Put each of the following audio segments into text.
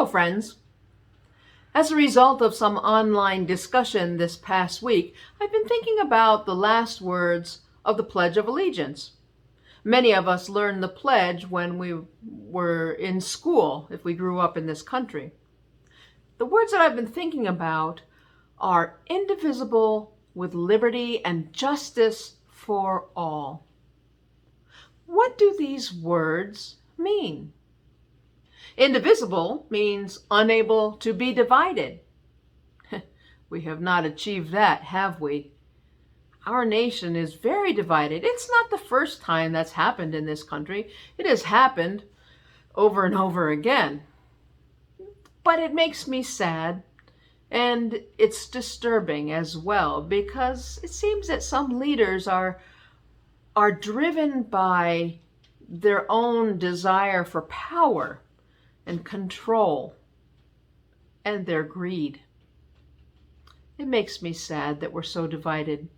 Hello, friends. As a result of some online discussion this past week, I've been thinking about the last words of the Pledge of Allegiance. Many of us learned the pledge when we were in school, if we grew up in this country. The words that I've been thinking about are indivisible with liberty and justice for all. What do these words mean? Indivisible means unable to be divided. We have not achieved that, have we? Our nation is very divided. It's not the first time that's happened in this country. It has happened over and over again. But it makes me sad, and it's disturbing as well, because it seems that some leaders are driven by their own desire for power and control and their greed. It makes me sad that we're so divided.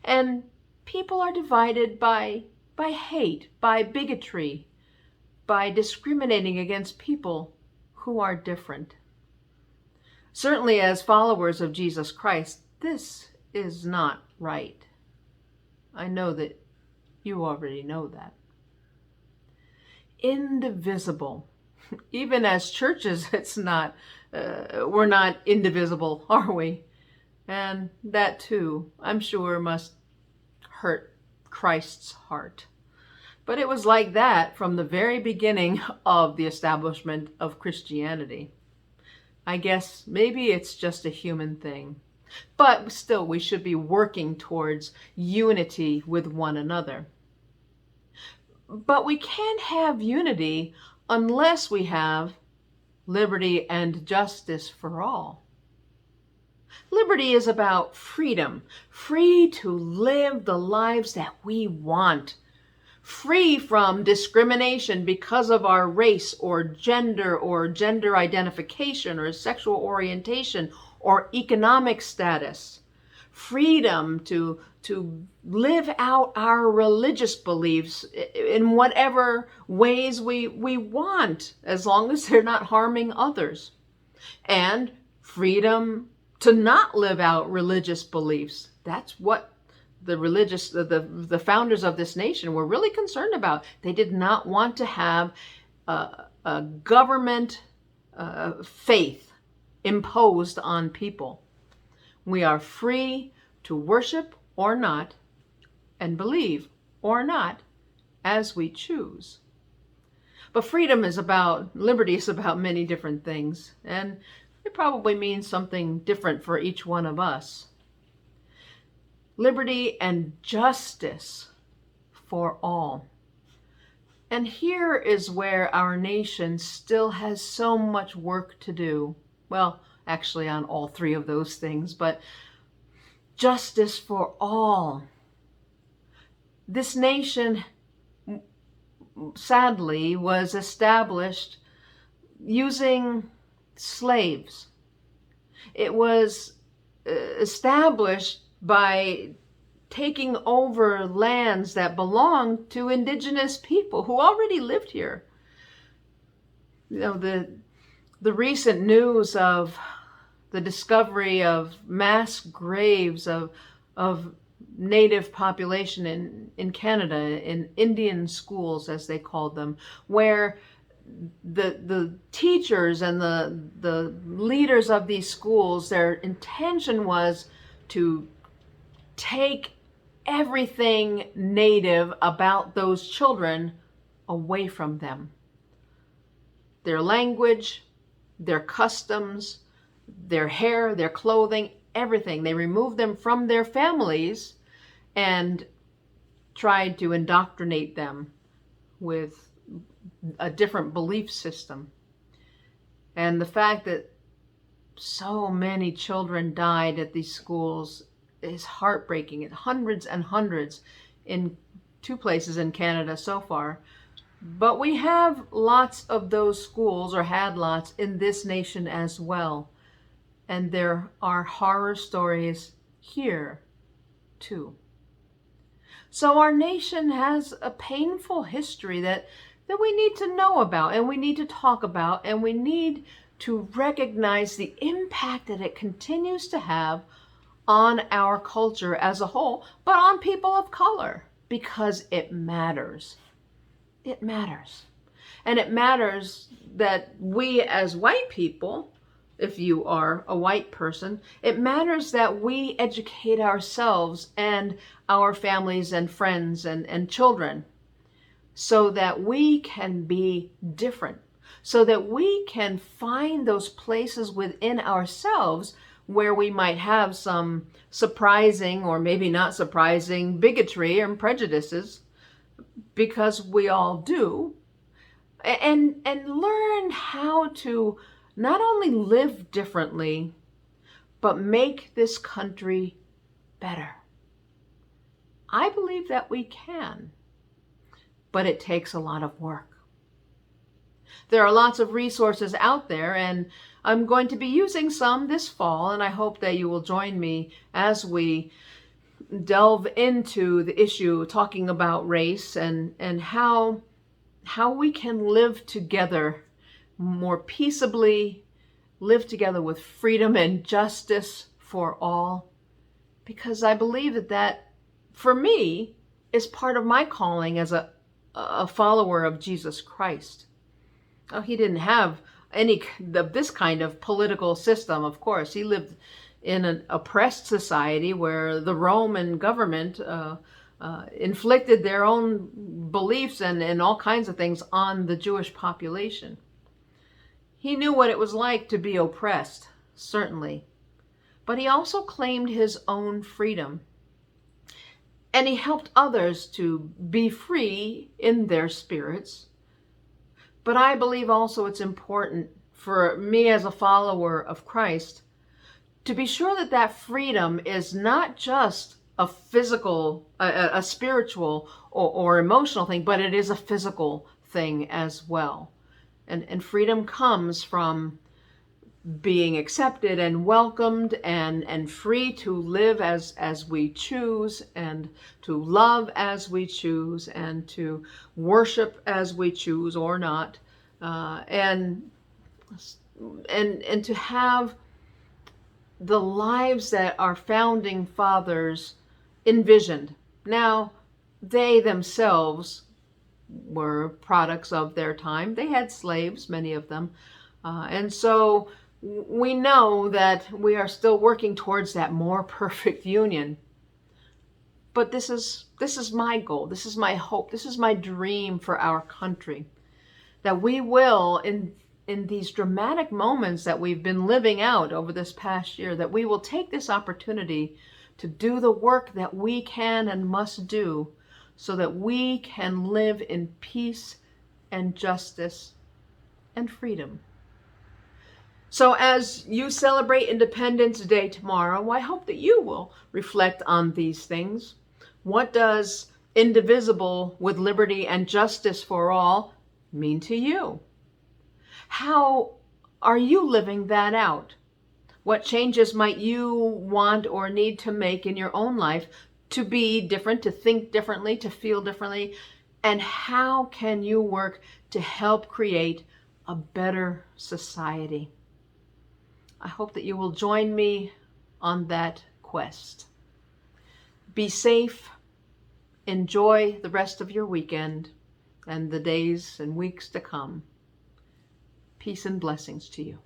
And people are divided by hate, by bigotry, by discriminating against people who are different. Certainly, as followers of Jesus Christ, this is not right. I know that you already know that. Indivisible. Even as churches, we're not indivisible, are we? And that too, I'm sure, must hurt Christ's heart. But it was like that from the very beginning of the establishment of Christianity. I guess maybe it's just a human thing. But still, we should be working towards unity with one another. But we can't have unity unless we have liberty and justice for all. Liberty is about freedom, free to live the lives that we want, free from discrimination because of our race or gender identification or sexual orientation or economic status, freedom to live out our religious beliefs in whatever ways we want, as long as they're not harming others, and freedom to not live out religious beliefs. That's what the founders of this nation were really concerned about. They did not want to have a government faith imposed on people. We are free to worship or not, and believe or not, as we choose. But liberty is about many different things, and it probably means something different for each one of us. Liberty and justice for all. And here is where our nation still has so much work to do. Well, actually on all three of those things, but justice for all. This nation, sadly, was established using slaves. It was established by taking over lands that belonged to indigenous people who already lived here. You know, the recent news of the discovery of mass graves of native population in Canada, in Indian schools, as they called them, where the teachers and the leaders of these schools, their intention was to take everything native about those children away from them. Their language, their customs, their hair, their clothing, everything. They removed them from their families and tried to indoctrinate them with a different belief system. And the fact that so many children died at these schools is heartbreaking. Hundreds and hundreds in 2 places in Canada so far. But we have lots of those schools, or had lots, in this nation as well. And there are horror stories here too. So our nation has a painful history that that we need to know about and we need to talk about, and we need to recognize the impact that it continues to have on our culture as a whole, but on people of color, because it matters. It matters. And it matters that we as white people, if you are a white person, it matters that we educate ourselves and our families and friends and children so that we can be different, so that we can find those places within ourselves where we might have some surprising or maybe not surprising bigotry and prejudices, because we all do, and learn how to not only live differently, but make this country better. I believe that we can, but it takes a lot of work. There are lots of resources out there, and I'm going to be using some this fall, and I hope that you will join me as we delve into the issue, talking about race and how we can live together more peaceably, live together with freedom and justice for all. Because I believe that for me, is part of my calling as a follower of Jesus Christ. Oh, he didn't have any of this kind of political system, of course. He lived in an oppressed society where the Roman government inflicted their own beliefs and all kinds of things on the Jewish population. He knew what it was like to be oppressed, certainly. But he also claimed his own freedom. And he helped others to be free in their spirits. But I believe also it's important for me as a follower of Christ to be sure that that freedom is not just a physical, a spiritual or emotional thing, but it is a physical thing as well. And freedom comes from being accepted and welcomed and free to live as we choose, and to love as we choose, and to worship as we choose or not, and to have the lives that our founding fathers envisioned. Now, they themselves were products of their time. They had slaves, many of them. And so we know that we are still working towards that more perfect union. But this is my goal. This is my hope. This is my dream for our country. That we will, in these dramatic moments that we've been living out over this past year, that we will take this opportunity to do the work that we can and must do so that we can live in peace and justice and freedom. So as you celebrate Independence Day tomorrow, I hope that you will reflect on these things. What does indivisible with liberty and justice for all mean to you? How are you living that out? What changes might you want or need to make in your own life to be different, to think differently, to feel differently? And how can you work to help create a better society? I hope that you will join me on that quest. Be safe. Enjoy the rest of your weekend and the days and weeks to come. Peace and blessings to you.